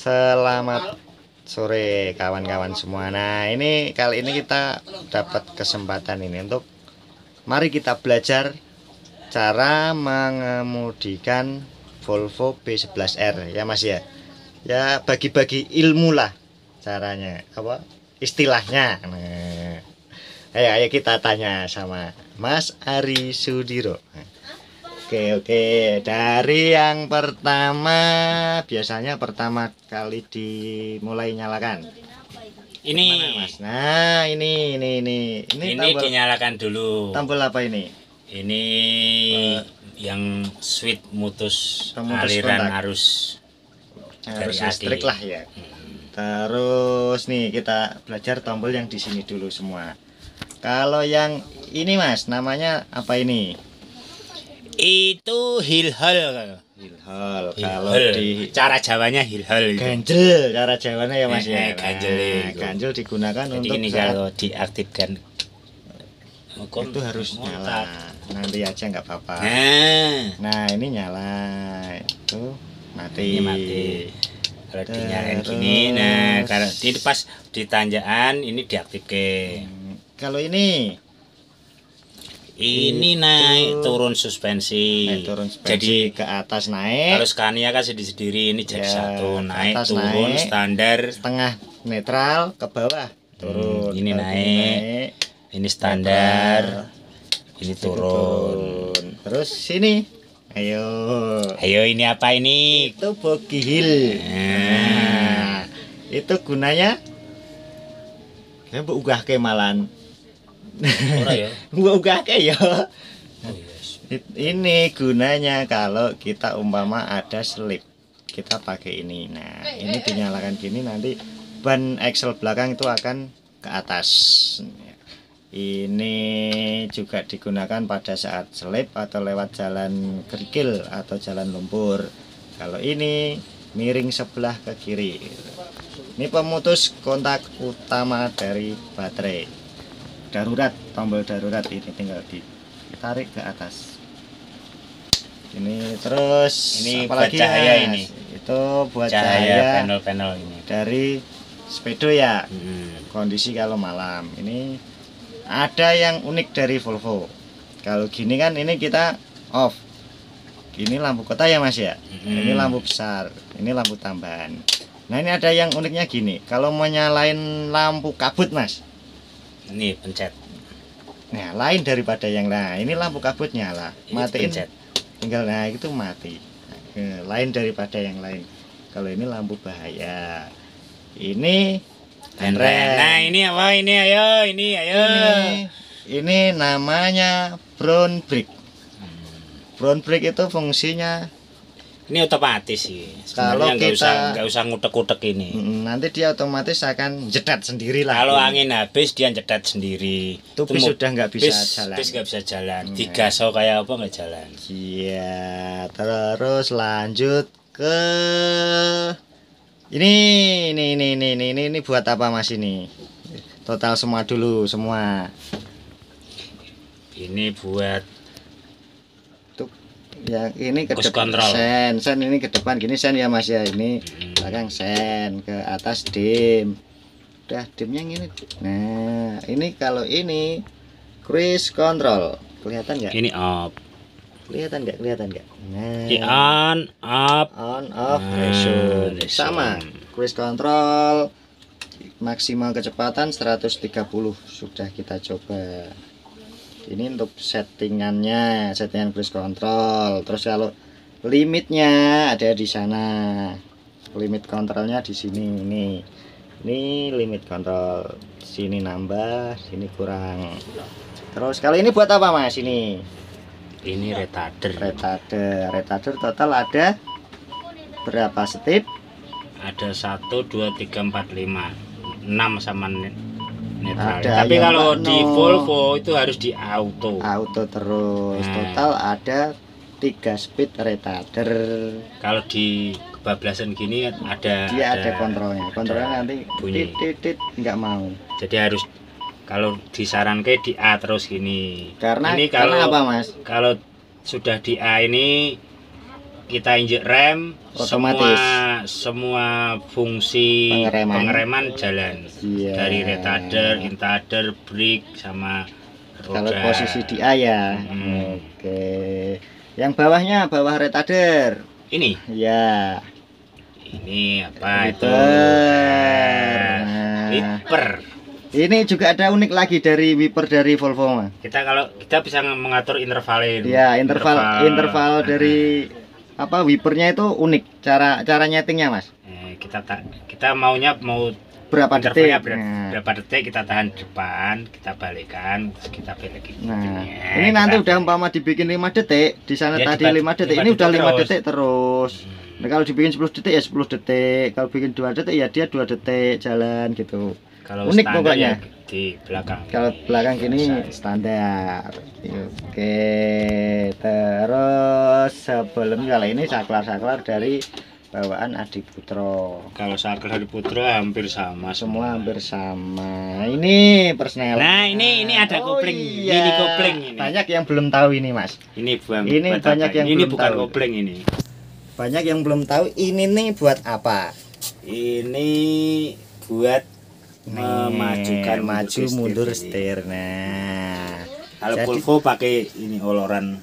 Selamat sore kawan-kawan semua. Nah, ini kali ini kita dapat kesempatan ini untuk mari kita belajar cara mengemudikan Volvo B11R ya Mas ya. Ya bagi-bagi ilmu lah caranya, apa istilahnya. Nah, ayo kita tanya sama Mas Ari Sudiro. Oke, dari yang pertama, biasanya pertama kali dimulai nyalakan. Ini mana, Mas? Nah, ini tombol, dinyalakan dulu. tombol apa ini? Ini yang switch mutus Pemutus aliran kontak. arus Harus dari listrik aki. lah ya. Terus nih kita belajar tombol yang di sini dulu semua. Kalau yang ini Mas, namanya apa ini? Itu hilhal. Hilhal. Kalau Hilhal. di Cara Jawanya hilhal. ganjel, cara Jawanya ya Mas ya. Ganjel itu. Ganjel digunakan Jadi untuk ini saat kalau diaktifkan itu harus nyala. Nanti aja nggak apa-apa. Nah, ini nyala. Itu mati. Ini mati. Kalau dinyalain gini, nah kalau ini pas di tanjakan ini diaktifkan. Kalau ini naik turun suspensi. turun suspensi, Jadi ke atas naik. kalau Scania kan sendiri ini jadi Ya, satu ke naik atas turun naik. standar. Setengah netral ke bawah turun. Ini Kalau naik. Ini standar. Ini situ turun. Terus sini. Ayo. Ayo ini apa ini? Itu bogi hill. Nah, itu gunanya kayak mbok ugahke malan. Ora ya. Mbok ugahke ya. Oh, yes. Ini gunanya kalau kita umpama ada selip, kita pakai ini. Nah, ini dinyalakan gini, nanti ban axle belakang itu akan ke atas. Ini juga digunakan pada saat selip atau lewat jalan kerikil atau jalan lumpur. Kalau ini miring sebelah ke kiri. Ini pemutus kontak utama dari baterai. Darurat, tombol darurat ini tinggal ditarik ke atas. Ini terus Ini apalagi buat cahaya Mas? ini. Itu buat Cahaya cahaya panel-panel ini. dari sepedo ya. Hmm. Kondisi kalau malam. Ini ada yang unik dari Volvo. Kalau gini kan ini kita off. Ini lampu kota ya Mas ya. Ini lampu besar, ini lampu tambahan. Nah, ini ada yang uniknya gini. Kalau mau nyalain lampu kabut Mas, Ini pencet. nah lain daripada yang lain. Ini lampu kabut nyala, Ini matiin pencet. tinggal, nah itu mati. Nah, lain daripada yang lain. Kalau ini lampu bahaya. Ini handrem. Nah ini apa ini? Ayo ini ayo. Ini namanya brown brake. Brown brake itu fungsinya Ini otomatis sih. Kalau Sebenarnya kita- nggak usah ngutek-ngutek ini. nanti dia otomatis akan jedat sendiri lah. Kalau angin habis dia jedat sendiri. Itu bis sudah nggak bisa jalan. Bis nggak bisa jalan. Digaso kayak apa nggak jalan. Iya, terus lanjut ke ini buat apa Mas ini? Total semua dulu semua. Ini buat Tuh, yang ini ke Push depan control. sen ini ke depan gini sen ya Mas ya, ini belakang sen, ke atas dim. Udah dimnya gini. Nah, ini kalau ini cruise control. Kelihatan nggak? ini off. Kelihatan nggak? Nah. Di on, off. On off Nah, resume resume. sama cruise control maksimal kecepatan 130 sudah kita coba. Ini untuk settingan cruise control. Terus kalau limitnya ada di sana, limit kontrolnya di sini. Ini limit kontrol, sini nambah, sini kurang. Terus kalau ini buat apa Mas ini? Ini retarder. Retarder total ada berapa step? Ada 1, 2, 3, 4, 5, 6 sama netral. Ada Tapi yang kalau Pak di No. Volvo itu harus di auto. Auto terus. Nah. Total ada 3 speed retarder. Kalau di kebablasan gini ada Dia ada kontrolnya. Kontrolnya nanti bunyi. titit nggak mau. Jadi harus kalau disarankan di A terus gini. Karena ini karena kalau apa Mas? kalau sudah di A ini kita injek rem, Otomatis. semua fungsi pengereman jalan. Iya. Dari retarder, intarder, brake sama roda. Kalau posisi di A ya. Oke. Yang bawahnya bawah retarder. Ini. Ya. Ini apa itu? Wiper. Ini juga ada unik lagi dari wiper dari Volvo, Mas. Kita bisa mengatur intervalnya. Ya, interval dari apa wipernya itu unik. Cara nyetingnya, Mas. Kita mau berapa detik? Berapa detik kita tahan depan, kita balikkan, terus kita balikin. Nah, ini nanti udah umpama dibikin 5 detik, di sana ya, tadi 5 detik, ini udah 5 detik terus. Nah, kalau dibikin 10 detik ya 10 detik, kalau bikin 2 detik ya dia 2 detik jalan gitu. Kalau unik pokoknya. Ya di belakang. Kalau belakang gini standar. Oke, terus sebelum kali ini saklar dari bawaan Adiputro. Kalau saklar Adiputro hampir sama, semua hampir sama. Ini persnel. Nah, ini ada kopling, iya. Mini kopling ini. Banyak yang belum tahu ini, Mas. Ini banyak yang ini belum bukan tahu. kopling ini. Banyak yang belum tahu ini nih buat apa? Ini buat memajukan mundur setir. Nah, kalau Volvo pakai ini oloran.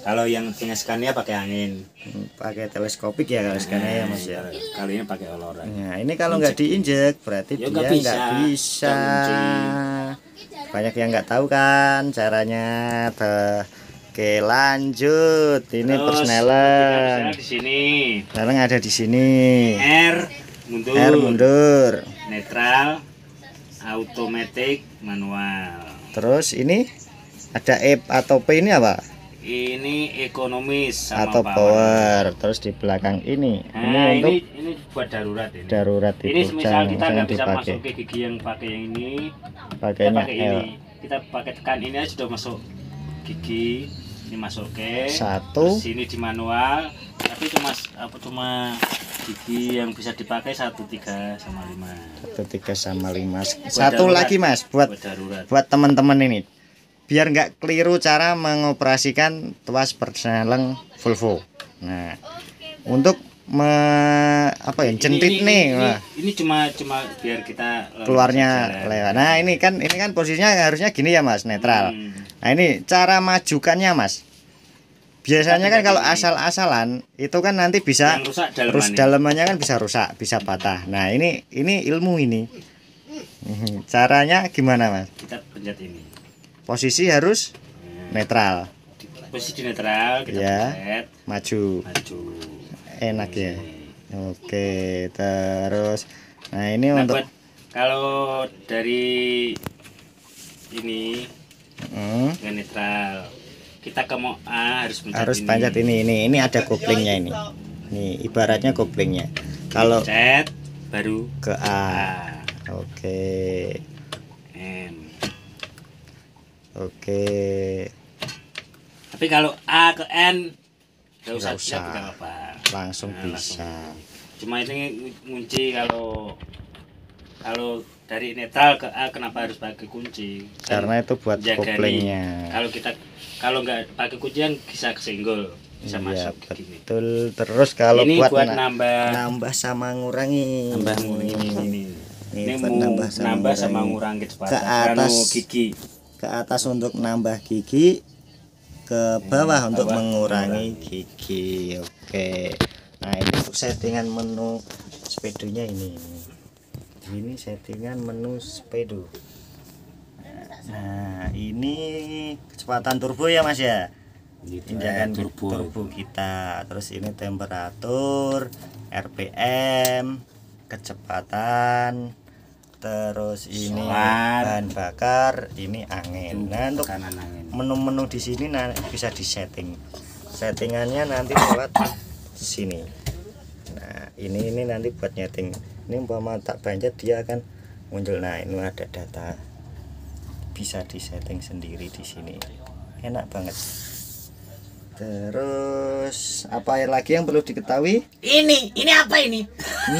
Kalau yang punya Scania pakai angin, pakai teleskopik ya kalau Scania ya, Mas ya. Kali ini pakai oloran. Nah, ini kalau nggak diinjek berarti dia nggak bisa. Banyak yang nggak tahu kan caranya. Oke, lanjut. Ini persnelan. Di sini. Sekarang ada di sini. R mundur. Netral, automatic, manual. Terus ini ada E atau P ini apa? Ini ekonomis sama atau power. Terus di belakang ini. Nah, ini untuk ini buat darurat ini. Darurat ini itu. Misal kita nggak bisa masuk ke gigi yang pakai yang ini. Pakainya pakai ini. Kita pakai tekan ini aja sudah masuk gigi. Ini masuk ke satu. Sini di manual. Tapi cuma gigi yang bisa dipakai 13 sama 5. 13 sama 5. Satu darurat, lagi Mas buat teman-teman ini. Biar nggak keliru cara mengoperasikan tuas persneleng Volvo. Nah, untuk centit nih. Ini cuma biar kita keluarnya lewat. Nah, ini kan posisinya harusnya gini ya Mas, netral. Nah, ini cara majukannya Mas. Biasanya kan kalau asal-asalan itu kan nanti bisa dalamannya kan bisa rusak, bisa patah. Nah, ini ilmu ini. Caranya gimana, Mas? Kita pencet ini. Posisi harus netral. Posisi netral kita pencet. Maju. Enak ya. Oke, terus nah ini untuk kalau dari ini dengan netral kita ke A harus pencet ini ada koplingnya ini. Nih ibaratnya koplingnya. Kalau pencet baru ke A. Oke. M. Oke. Tapi kalau A ke N nggak usah apa. Langsung bisa. Cuma ini kunci kalau dari netral ke A kenapa harus pakai kunci? Karena itu buat koplingnya. Kalau nggak pakai kunci yang bisa kesenggol, bisa masuk gini. Betul. Terus kalau ini buat nambah sama ngurangi. Ini nambah sama ngurangi kecepatan. Ke atas gigi. Ke atas untuk nambah gigi, ke bawah untuk mengurangi gigi. Oke. Nah, ini untuk settingan menu speedonya ini. Ini settingan menu speedo. Nah, ini kecepatan turbo ya Mas ya. Injakan turbo kita. Terus ini temperatur, RPM, kecepatan, terus ini bahan bakar, ini angin. Nah, untuk menu-menu di sini bisa disetting. Settingannya nanti lewat sini. Nah, ini nanti buat nyeting. Ini umpama tak pencet dia akan muncul. Nah, ini ada data. Bisa disetting sendiri di sini. Enak banget. Terus apa lagi yang perlu diketahui? Ini apa ini?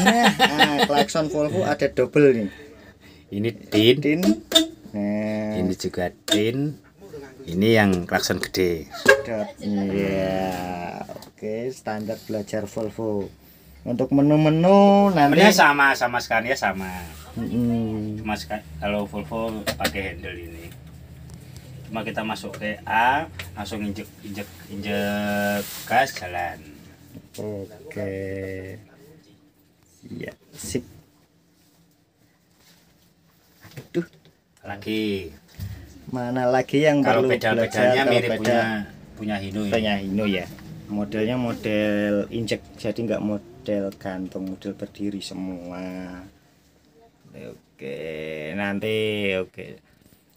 Nah, klakson Volvo ada double nih. Ini tin. Nah, ini juga tin. Ini yang klakson gede. Iya, oke, standar belajar Volvo. Untuk menu-menu nanti Sebenarnya sama Scania sama. Mm-mm. Kalau Volvo pakai handle ini. Cuma kita masuk ke A, langsung injek gas jalan. Oke, iya, sip. Aduh, Lagi mana lagi yang kalau perlu pedal-pedalnya belajar? mirip Pedal punya Hino ini. punya Hino ya. Modelnya model injek, jadi nggak model gantung, model berdiri semua. Oke, nanti oke.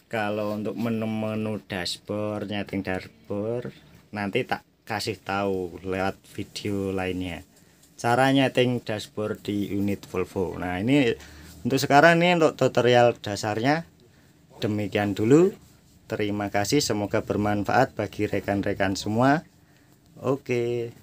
Kalau untuk menu-menu dashboard, nyeting dashboard, nanti tak kasih tahu lewat video lainnya. Cara nyeting dashboard di unit Volvo. Nah, ini untuk sekarang ini untuk tutorial dasarnya. Demikian dulu. Terima kasih, semoga bermanfaat bagi rekan-rekan semua. Oke.